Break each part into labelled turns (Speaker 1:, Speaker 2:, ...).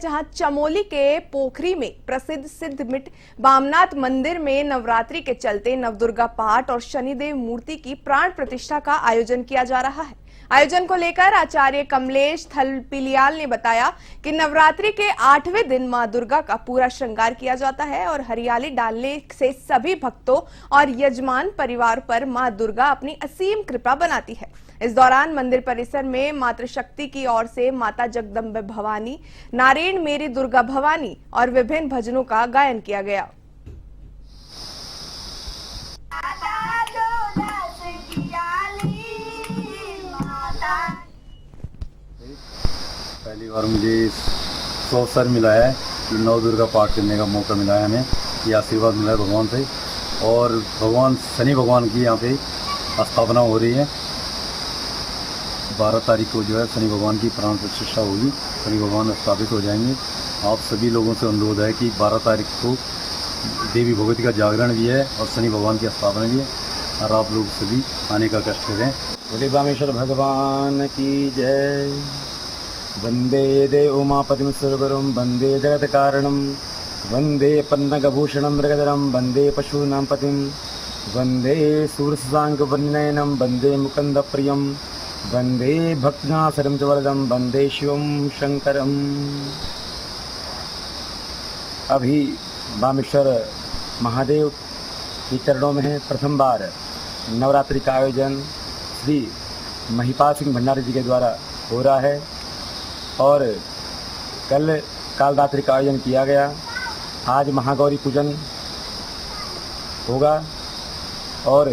Speaker 1: जहां चमोली के पोखरी में प्रसिद्ध सिद्धमिट बामनाथ मंदिर में नवरात्रि के चलते नवदुर्गा पाठ और शनिदेव मूर्ति की प्राण प्रतिष्ठा का आयोजन किया जा रहा है। आयोजन को लेकर आचार्य कमलेश थलपिलियाल ने बताया कि नवरात्रि के 8वें दिन मां दुर्गा का पूरा श्रृंगार किया जाता है और हरियाली डालने से सभी भक्तों और यजमान परिवार पर मां दुर्गा अपनी असीम कृपा बनाती है। इस दौरान मंदिर परिसर में मातृशक्ति की ओर से माता जगदम्बे भवानी, नारायण मेरी दुर्गा भवानी और विभिन्न भजनों का गायन किया गया।
Speaker 2: पहली बार मुझे इस अवसर मिला है कि नव दुर्गा पाठ करने का मौका मिला है, हमें ये आशीर्वाद मिला है भगवान से। और भगवान शनि भगवान की यहाँ पे स्थापना हो रही है। 12 तारीख को जो है शनि भगवान की प्राण प्रतिष्ठा होगी, शनि भगवान स्थापित हो जाएंगे। आप सभी लोगों से अनुरोध है कि 12 तारीख को देवी भगवती का जागरण भी है और शनि भगवान की स्थापना भी है, और आप लोग सभी आने का कष्ट करें।
Speaker 3: बोले बामेश्वर भगवान की जय। वंदे देव उमापतिं सुरगुरुं वंदे जगत कारणं वंदे पन्नगभूषणं मृगधरं वंदे पशूनां पतिं वंदे सूरसाङ्गवर्णनयनं वंदे मुकुन्दप्रियं वंदे भक्तनाशरं च वरदं वंदे शिवं शंकरम्। अभी बामेश्वर महादेव के चरणों में है प्रथम बार नवरात्रि का आयोजन श्री महिपाल सिंह भंडारी जी के द्वारा हो रहा है और कल कालरात्रि का आयोजन किया गया। आज महागौरी पूजन होगा और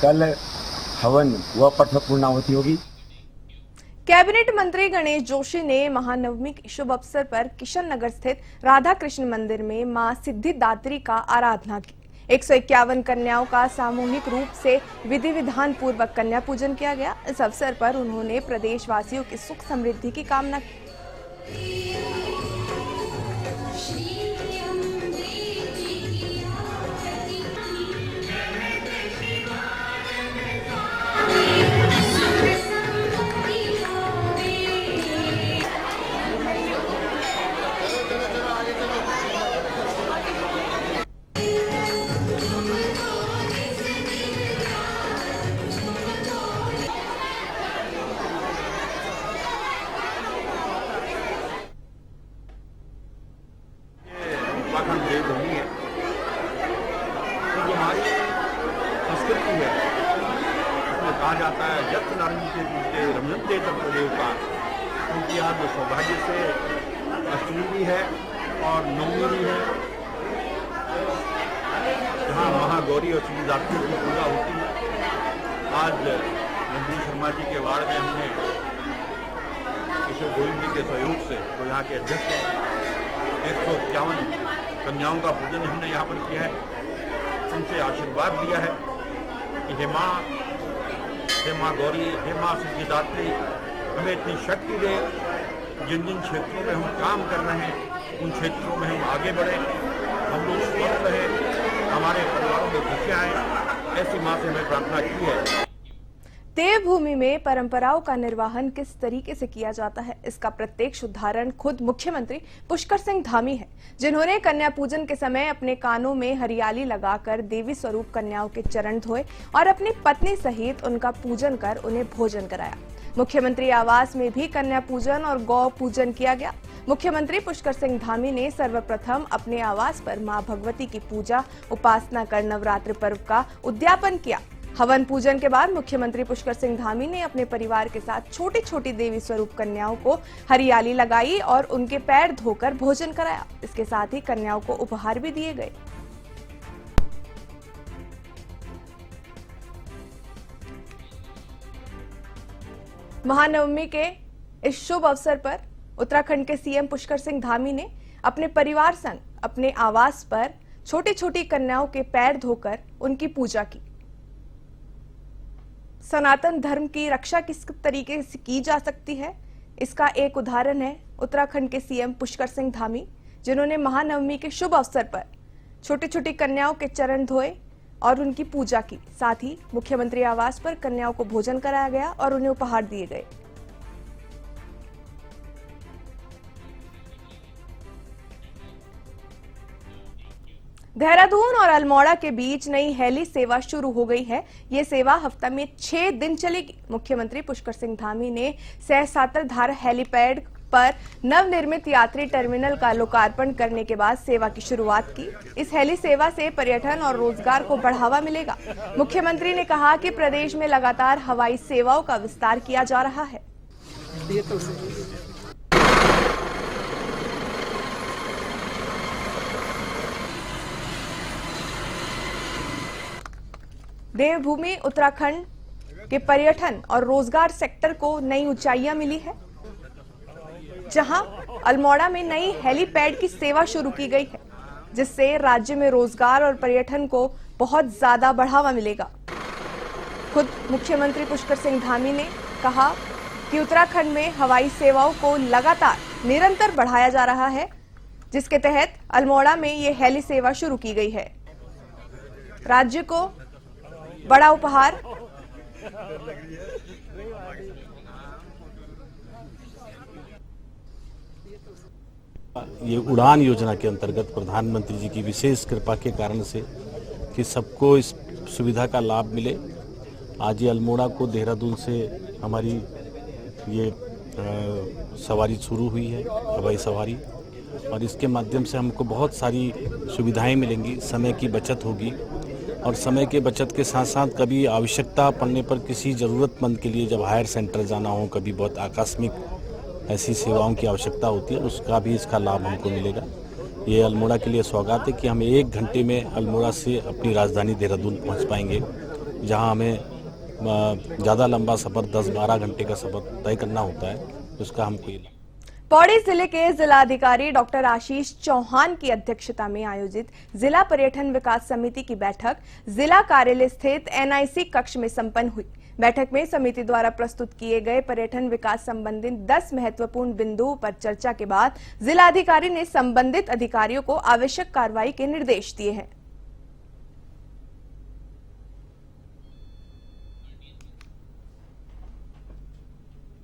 Speaker 3: कल हवन व पठ पूर्णाहुति होगी।
Speaker 1: कैबिनेट मंत्री गणेश जोशी ने महानवमी के शुभ अवसर पर किशन नगर स्थित राधा कृष्ण मंदिर में मां सिद्धिदात्री का आराधना की। 151 कन्याओं का सामूहिक रूप से विधि विधान पूर्वक कन्या पूजन किया गया। इस अवसर पर उन्होंने प्रदेशवासियों की सुख समृद्धि की कामना की।
Speaker 4: उत्तराखंड देवभूमि है, तो जो हमारी संस्कृति है उसमें कहा जाता है यथ नारायण के दूसरे रमनते तत्देव का, क्योंकि यहाँ जो सौभाग्य से अष्टमी भी है और नवमी भी है, जहाँ महागौरी और सिद्धिदात्री की पूजा होती है। आज नंदनी शर्मा जी के वार्ड में हमने किशोर गोविंद जी के सहयोग से, तो यहाँ के अध्यक्ष हैं, 151 कन्याओं का पूजन हमने यहाँ पर किया है। उनसे आशीर्वाद लिया है कि हे माँ गौरी, हे माँ सिद्धिदात्री, हमें इतनी शक्ति दे, जिन जिन क्षेत्रों में हम काम कर रहे हैं उन क्षेत्रों में हम आगे बढ़ें, हम लोग स्वस्थ रहें, हमारे परिवारों में खुशियाँ आएँ, ऐसी माँ से हमें प्रार्थना की है।
Speaker 1: देवभूमि में परंपराओं का निर्वहन किस तरीके से किया जाता है, इसका प्रत्यक्ष उदाहरण खुद मुख्यमंत्री पुष्कर सिंह धामी है, जिन्होंने कन्या पूजन के समय अपने कानों में हरियाली लगाकर देवी स्वरूप कन्याओं के चरण धोए और अपनी पत्नी सहित उनका पूजन कर उन्हें भोजन कराया। मुख्यमंत्री आवास में भी कन्या पूजन और गौ पूजन किया गया। मुख्यमंत्री पुष्कर सिंह धामी ने सर्वप्रथम अपने आवास पर मां भगवती की पूजा उपासना कर नवरात्रि पर्व का उद्यापन किया। हवन पूजन के बाद मुख्यमंत्री पुष्कर सिंह धामी ने अपने परिवार के साथ छोटी छोटी देवी स्वरूप कन्याओं को हरियाली लगाई और उनके पैर धोकर भोजन कराया। इसके साथ ही कन्याओं को उपहार भी दिए गए। महानवमी के इस शुभ अवसर पर उत्तराखंड के सीएम पुष्कर सिंह धामी ने अपने परिवार संग अपने आवास पर छोटी छोटी कन्याओं के पैर धोकर उनकी पूजा की। सनातन धर्म की रक्षा किस तरीके से की जा सकती है, इसका एक उदाहरण है उत्तराखंड के सीएम पुष्कर सिंह धामी, जिन्होंने महानवमी के शुभ अवसर पर छोटी छोटी कन्याओं के चरण धोए और उनकी पूजा की। साथ ही मुख्यमंत्री आवास पर कन्याओं को भोजन कराया गया और उन्हें उपहार दिए गए। देहरादून और अल्मोड़ा के बीच नई हेली सेवा शुरू हो गई है। ये सेवा हफ्ता में 6 दिन चलेगी। मुख्यमंत्री पुष्कर सिंह धामी ने सहस्त्राधार हेलीपैड पर नवनिर्मित यात्री टर्मिनल का लोकार्पण करने के बाद सेवा की शुरुआत की। इस हेली सेवा से पर्यटन और रोजगार को बढ़ावा मिलेगा। मुख्यमंत्री ने कहा कि प्रदेश में लगातार हवाई सेवाओं का विस्तार किया जा रहा है। देवभूमि उत्तराखंड के पर्यटन और रोजगार सेक्टर को नई ऊंचाइयां मिली है, जहां अल्मोड़ा में नई हेलीपैड की सेवा शुरू की गई है, जिससे राज्य में रोजगार और पर्यटन को बहुत ज्यादा बढ़ावा मिलेगा। खुद मुख्यमंत्री पुष्कर सिंह धामी ने कहा कि उत्तराखंड में हवाई सेवाओं को लगातार निरंतर बढ़ाया जा रहा है, जिसके तहत अल्मोड़ा में ये हेली सेवा शुरू की गई है। राज्य को बड़ा उपहार।
Speaker 5: ये उड़ान योजना के अंतर्गत प्रधानमंत्री जी की विशेष कृपा के कारण से कि सबको इस सुविधा का लाभ मिले, आज ये अल्मोड़ा को देहरादून से हमारी ये सवारी शुरू हुई है, हवाई सवारी, और इसके माध्यम से हमको बहुत सारी सुविधाएं मिलेंगी, समय की बचत होगी। और समय के बचत के साथ साथ कभी आवश्यकता पड़ने पर किसी ज़रूरतमंद के लिए जब हायर सेंटर जाना हो, कभी बहुत आकस्मिक ऐसी सेवाओं की आवश्यकता होती है, उसका भी इसका लाभ हमको मिलेगा। ये अल्मोड़ा के लिए सौगात है कि हम 1 घंटे में अल्मोड़ा से अपनी राजधानी देहरादून पहुंच पाएंगे, जहां हमें ज़्यादा लंबा सफ़र 10-12 घंटे का सफ़र तय करना होता है, उसका हमको ये।
Speaker 1: पौड़ी जिले के जिलाधिकारी डॉक्टर आशीष चौहान की अध्यक्षता में आयोजित जिला पर्यटन विकास समिति की बैठक जिला कार्यालय स्थित NIC कक्ष में संपन्न हुई। बैठक में समिति द्वारा प्रस्तुत किए गए पर्यटन विकास संबंधित 10 महत्वपूर्ण बिंदुओं पर चर्चा के बाद जिलाधिकारी ने संबंधित अधिकारियों को आवश्यक कार्रवाई के निर्देश दिए हैं।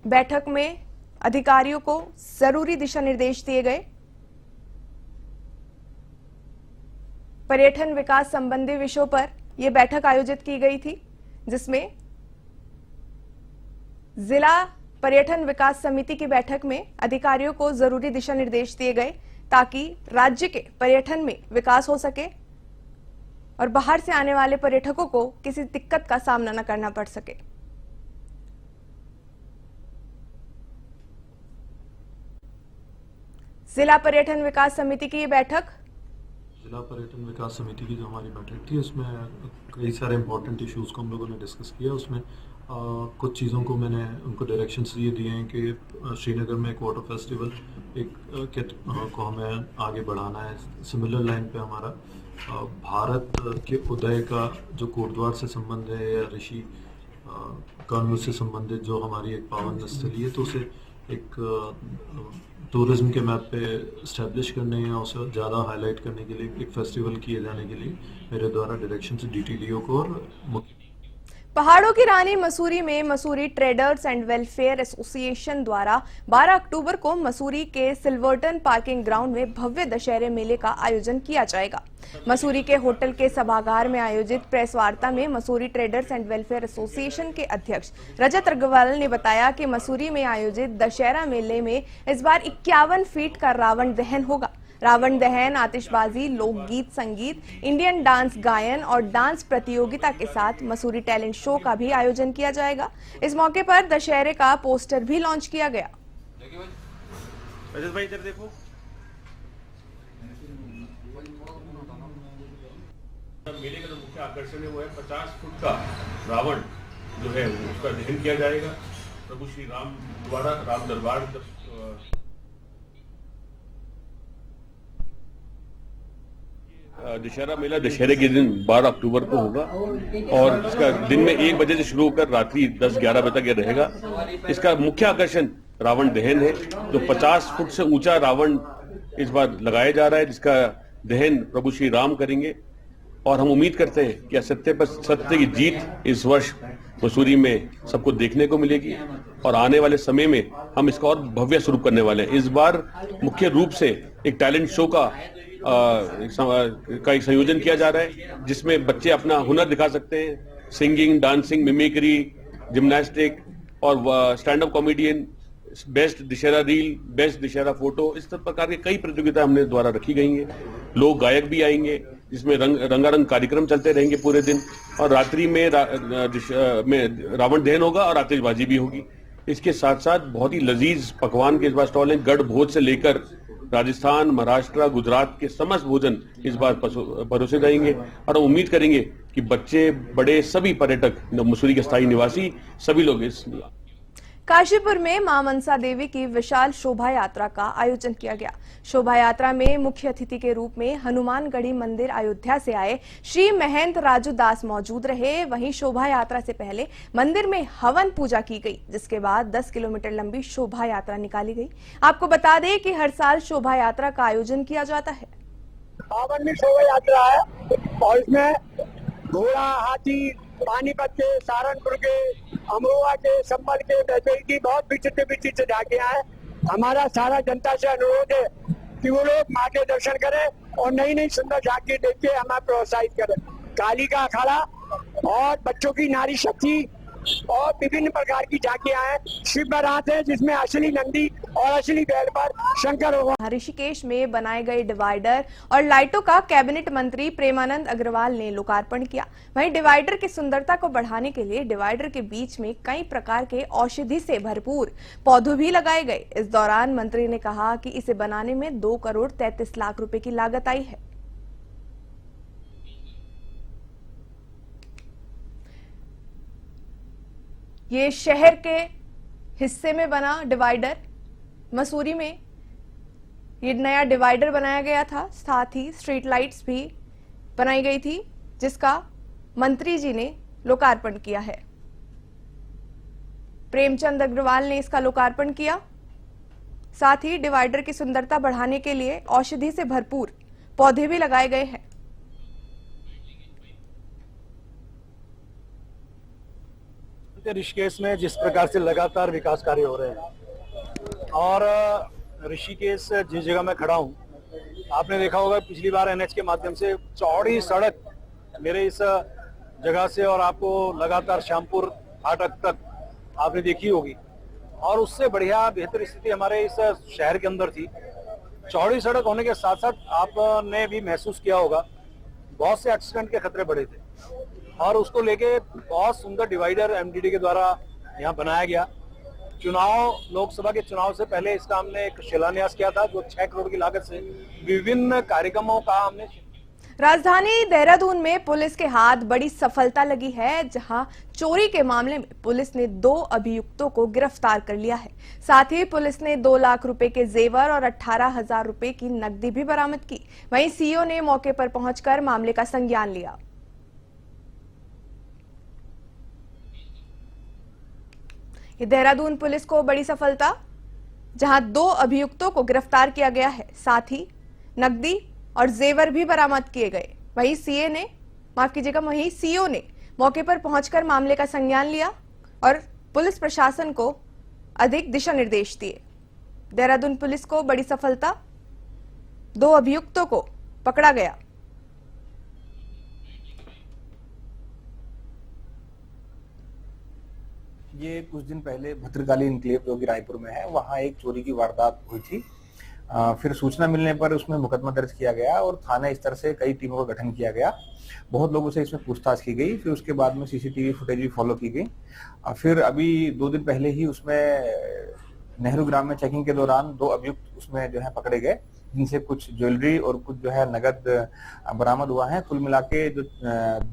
Speaker 1: बैठक में अधिकारियों को जरूरी दिशा निर्देश दिए गए। पर्यटन विकास संबंधी विषयों पर यह बैठक आयोजित की गई थी, जिसमें जिला पर्यटन विकास समिति की बैठक में अधिकारियों को जरूरी दिशा निर्देश दिए गए, ताकि राज्य के पर्यटन में विकास हो सके और बाहर से आने वाले पर्यटकों को किसी दिक्कत का सामना न करना पड़ सके। जिला पर्यटन विकास समिति की ये बैठक,
Speaker 6: जिला पर्यटन विकास समिति की जो हमारी बैठक थी, उसमें कई सारे इम्पोर्टेंट इश्यूज़ को हम लोगों ने डिस्कस किया। उसमें कुछ चीज़ों को मैंने उनको डायरेक्शंस ये दिए हैं कि श्रीनगर में एक वाटर फेस्टिवल को हमें आगे बढ़ाना है। सिमिलर लाइन पे हमारा भारत के उदय का जो कोटद्वार से संबंध है या ऋषि कानून से संबंधित जो हमारी एक पावन स्थली है, तो उसे एक टूरिज्म के मैप पे इस्टेब्लिश करने या उसे ज़्यादा हाईलाइट करने के लिए एक फेस्टिवल किए जाने के लिए मेरे द्वारा डायरेक्शन से DTDO को और
Speaker 1: पहाड़ों की रानी मसूरी में Mussoorie traders and welfare association द्वारा 12 अक्टूबर को मसूरी के सिल्वर्टन पार्किंग ग्राउंड में भव्य दशहरे मेले का आयोजन किया जाएगा। मसूरी के होटल के सभागार में आयोजित प्रेस वार्ता में Mussoorie traders and welfare association के अध्यक्ष रजत अग्रवाल ने बताया कि मसूरी में आयोजित दशहरा मेले में इस बार 51 फीट का रावण दहन होगा। रावण दहन आतिशबाजी, लोकगीत, संगीत, इंडियन डांस गायन और डांस प्रतियोगिता के साथ मसूरी टैलेंट शो का भी आयोजन किया जाएगा। इस मौके पर दशहरे का पोस्टर भी लॉन्च किया गया।
Speaker 4: भाई इधर देखो, मेले का जो मुख्य आकर्षण है वो है 50 फुट का रावण जो है उसका दहन किया जाएगा। प्रभु श्री राम द्वारा राम दरबार दशहरा मेला दशहरे के दिन 12 अक्टूबर को होगा और इसका दिन में 1 बजे से शुरू होकर रात्रि 10-11 बजे तक ये रहेगा। इसका मुख्य आकर्षण रावण दहन है, जो 50 फुट से ऊंचा रावण इस बार लगाया जा रहा है, जिसका दहन प्रभु श्री राम करेंगे। और हम उम्मीद करते हैं कि सत्य पर सत्य की जीत इस वर्ष मसूरी में सबको देखने को मिलेगी और आने वाले समय में हम इसका और भव्य स्वरूप करने वाले हैं। इस बार मुख्य रूप से एक टैलेंट शो का
Speaker 7: का एक संयोजन किया जा रहा है, जिसमें बच्चे अपना हुनर दिखा सकते हैं। सिंगिंग, डांसिंग, मिमिक्री, जिम्नास्टिक और stand up comedian, best Dussehra reel, best Dussehra photo, इस प्रकार के कई प्रतियोगिता हमने द्वारा रखी गई हैं। लोग गायक भी आएंगे, जिसमें रंगारंग कार्यक्रम चलते रहेंगे पूरे दिन, और रात्रि में रावण दहन होगा और आतिशबाजी भी होगी। इसके साथ साथ बहुत ही लजीज पकवान के इस बार स्टॉल हैं। गढ़ भोज से लेकर राजस्थान, महाराष्ट्र, गुजरात के समस्त भोजन इस बार परोसे जाएंगे, और हम उम्मीद करेंगे कि बच्चे, बड़े, सभी पर्यटक, मसूरी के स्थायी निवासी, सभी लोग इस
Speaker 1: काशीपुर में मां मनसा देवी की विशाल शोभा यात्रा का आयोजन किया गया। शोभा यात्रा में मुख्य अतिथि के रूप में हनुमानगढ़ी मंदिर अयोध्या से आए श्री महंत राजू दास मौजूद रहे। वहीं शोभा यात्रा से पहले मंदिर में हवन पूजा की गई, जिसके बाद 10 किलोमीटर लंबी शोभा यात्रा निकाली गई। आपको बता दें कि हर साल शोभा यात्रा का आयोजन किया जाता है।
Speaker 8: पावन शोभा यात्रा है और इसमें घोड़ा, हाथी, पानीपत के, सहारनपुर के, अमरोहा के, संभल के, बैतूल की बहुत विचित्र झांकियां हैं। हमारा सारा जनता से अनुरोध है कि वो लोग माँ के दर्शन करें और नई नई सुंदर झांकी देख के हमें प्रोत्साहित करें। काली का अखाड़ा और बच्चों की नारी शक्ति और विभिन्न प्रकार की झांकियां हैं। शिव बारात है जिसमें असली नंदी और असली बैल पर शंकर भगवान।
Speaker 1: ऋषिकेश में बनाए गए डिवाइडर और लाइटों का कैबिनेट मंत्री प्रेमानंद अग्रवाल ने लोकार्पण किया। वहीं डिवाइडर की सुंदरता को बढ़ाने के लिए डिवाइडर के बीच में कई प्रकार के औषधि से भरपूर पौधे भी लगाए गए। इस दौरान मंत्री ने कहा कि इसे बनाने में 2 करोड़ 33 लाख रुपए की लागत आई है। ये शहर के हिस्से में बना डिवाइडर, मसूरी में ये नया डिवाइडर बनाया गया था। साथ ही स्ट्रीट लाइट्स भी बनाई गई थी, जिसका मंत्री जी ने लोकार्पण किया है। प्रेमचंद अग्रवाल ने इसका लोकार्पण किया। साथ ही डिवाइडर की सुंदरता बढ़ाने के लिए औषधि से भरपूर पौधे भी लगाए गए हैं।
Speaker 9: ऋषिकेश में जिस प्रकार से लगातार विकास कार्य हो रहे हैं और ऋषिकेश जिस जगह मैं खड़ा हूं, आपने देखा होगा पिछली बार एनएच के माध्यम से चौड़ी सड़क मेरे इस जगह से और आपको लगातार श्यामपुर फाटक तक आपने देखी होगी, और उससे बढ़िया बेहतर स्थिति हमारे इस शहर के अंदर थी। चौड़ी सड़क होने के साथ साथ आपने भी महसूस किया होगा बहुत से एक्सीडेंट के खतरे बढ़े थे, और उसको लेके बहुत सुंदर डिवाइडर एमडीडी के द्वारा यहाँ बनाया गया। लोकसभा के चुनाव से पहले इसका हमने एक शिलान्यास किया था, जो 6 करोड़ की लागत से विभिन्न कार्यक्रमों का हमने।
Speaker 1: राजधानी देहरादून में पुलिस के हाथ बड़ी सफलता लगी है, जहां चोरी के मामले में पुलिस ने 2 अभियुक्तों को गिरफ्तार कर लिया है। साथ ही पुलिस ने 2 लाख रुपए के जेवर और 18,000 रुपए की नकदी भी बरामद की। वहीं सीओ ने मौके पर पहुंचकर मामले का संज्ञान लिया। ये देहरादून पुलिस को बड़ी सफलता, जहां 2 अभियुक्तों को गिरफ्तार किया गया है। साथ ही नकदी और जेवर भी बरामद किए गए। वहीं सीओ ने मौके पर पहुंचकर मामले का संज्ञान लिया और पुलिस प्रशासन को अधिक दिशा निर्देश दिए। देहरादून पुलिस को बड़ी सफलता, 2 अभियुक्तों को पकड़ा गया।
Speaker 10: ये कुछ दिन पहले भद्रकाली इनक्लेव जो कि रायपुर में है, वहाँ एक चोरी की वारदात हुई थी। फिर सूचना मिलने पर उसमें मुकदमा दर्ज किया गया और थाना स्तर से कई टीमों का गठन किया गया। बहुत लोगों से इसमें पूछताछ की गई। फिर उसके बाद में सीसीटीवी फुटेज भी फॉलो की गई। फिर अभी 2 दिन पहले ही उसमें नेहरू ग्राम में चेकिंग के दौरान 2 अभियुक्त उसमें जो है पकड़े गए, जिनसे कुछ ज्वेलरी और कुछ जो है नगद बरामद हुआ है। कुल मिला के जो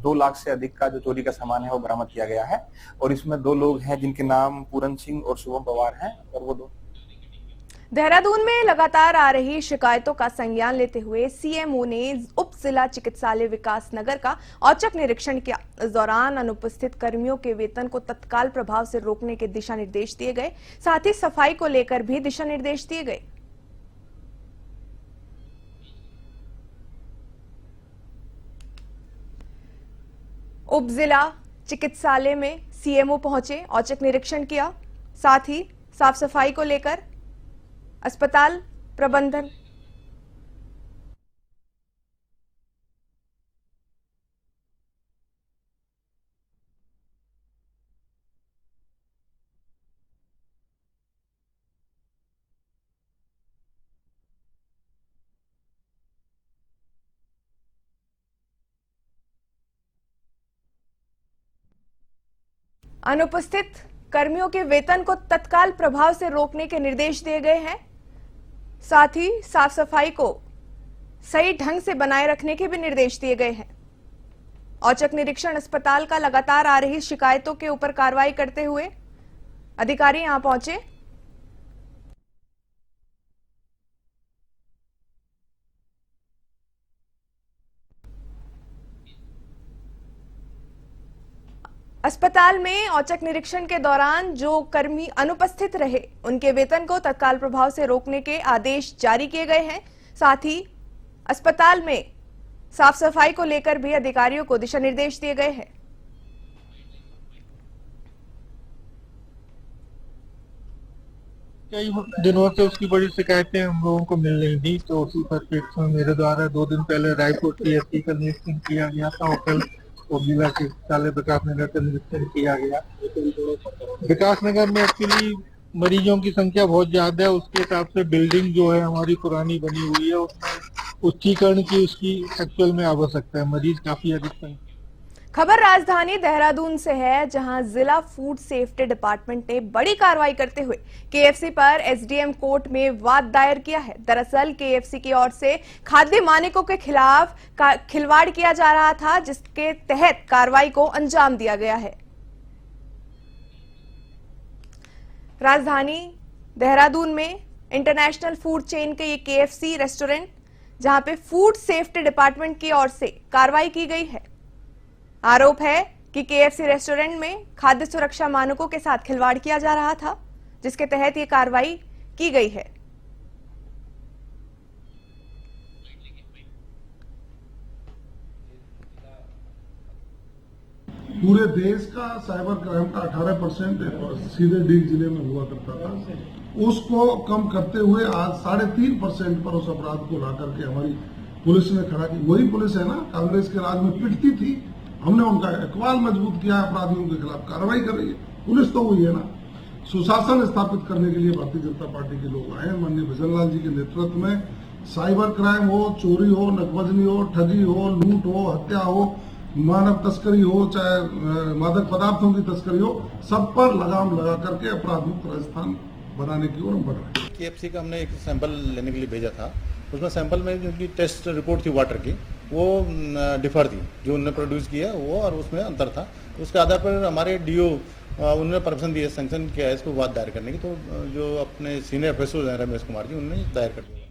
Speaker 10: 2 लाख से अधिक का जो चोरी का सामान है वो बरामद किया गया है। और इसमें 2 लोग हैं जिनके नाम पूरन सिंह और शुभम पवार हैं, और वो 2।
Speaker 1: देहरादून में लगातार आ रही शिकायतों का संज्ञान लेते हुए सीएमओ ने उप जिला चिकित्सालय विकास नगर का औचक निरीक्षण किया। इस दौरान अनुपस्थित कर्मियों के वेतन को तत्काल प्रभाव से रोकने के दिशा निर्देश दिए गए। साथ ही सफाई को लेकर भी दिशा निर्देश दिए गए। उप जिला चिकित्सालय में सीएमओ पहुंचे, औचक निरीक्षण किया। साथ ही साफ सफाई को लेकर अस्पताल प्रबंधन अनुपस्थित कर्मियों के वेतन को तत्काल प्रभाव से रोकने के निर्देश दिए गए हैं। साथ ही साफ सफाई को सही ढंग से बनाए रखने के भी निर्देश दिए गए हैं। औचक निरीक्षण अस्पताल का लगातार आ रही शिकायतों के ऊपर कार्रवाई करते हुए अधिकारी यहां पहुंचे। अस्पताल में औचक निरीक्षण के दौरान जो कर्मी अनुपस्थित रहे उनके वेतन को तत्काल प्रभाव से रोकने के आदेश जारी किए गए हैं। साथ ही अस्पताल में साफ सफाई को लेकर भी अधिकारियों को दिशा निर्देश दिए गए हैं।
Speaker 11: कई दिनों से उसकी बड़ी शिकायतें हम लोगों को मिल रही थी, तो उसी परिप्रेक्ष्य में मेरे द्वारा 2 दिन पहले रायपुर टीएससी का निरीक्षण किया गया था और कल जिला चिकित्सालय विकास नगर का निरीक्षण किया गया। विकास नगर में एक्चुअली मरीजों की संख्या बहुत ज्यादा है, उसके हिसाब से बिल्डिंग जो है हमारी पुरानी बनी हुई है, उसमें उच्चीकरण की उसकी एक्चुअल में आवश्यकता है। मरीज काफी अधिक हैं।
Speaker 1: खबर राजधानी देहरादून से है, जहां जिला फूड सेफ्टी डिपार्टमेंट ने बड़ी कार्रवाई करते हुए केएफसी पर एसडीएम कोर्ट में वाद दायर किया है। दरअसल केएफसी की ओर से खाद्य मानकों के खिलाफ खिलवाड़ किया जा रहा था, जिसके तहत कार्रवाई को अंजाम दिया गया है। राजधानी देहरादून में इंटरनेशनल फूड चेन के ये केएफसी रेस्टोरेंट, जहां पे फूड सेफ्टी डिपार्टमेंट की ओर से कार्रवाई की गई है। आरोप है कि केएफसी रेस्टोरेंट में खाद्य सुरक्षा मानकों के साथ खिलवाड़ किया जा रहा था, जिसके तहत ये कार्रवाई की गई है।
Speaker 12: पूरे देश का साइबर क्राइम का 18% सीधे डीग जिले में हुआ करता था, उसको कम करते हुए आज 3.5% पर उस अपराध को ला करके हमारी पुलिस ने खड़ा की। वही पुलिस है ना, कांग्रेस के राज में पिटती थी, हमने उनका इकबाल मजबूत किया, अपराधियों के खिलाफ कार्रवाई कर रही है। पुलिस तो वही है ना। सुशासन स्थापित करने के लिए भारतीय जनता पार्टी के लोग आए। माननीय भजन लाल जी के नेतृत्व में साइबर क्राइम हो, चोरी हो, नकबजनी हो, ठगी हो, लूट हो, हत्या हो, मानव तस्करी हो, चाहे मादक पदार्थों की तस्करी हो, सब पर लगाम लगा करके अपराध मुक्त राजस्थान बनाने की ओर हम बढ़ रहे हैं।
Speaker 13: केएफसी का हमने एक सैंपल लेने के लिए भेजा था, उसमें सैंपल में जो की टेस्ट रिपोर्ट थी वाटर की, वो डिफर थी, जो उन्होंने प्रोड्यूस किया वो और उसमें अंतर था। उसके आधार पर हमारे डीओ उन्होंने परमिशन दी है, सैंक्शन किया है इसको वाद दायर करने की। तो जो अपने सीनियर ऑफिसर हैं रमेश कुमार जी, उन्होंने दायर कर दिया।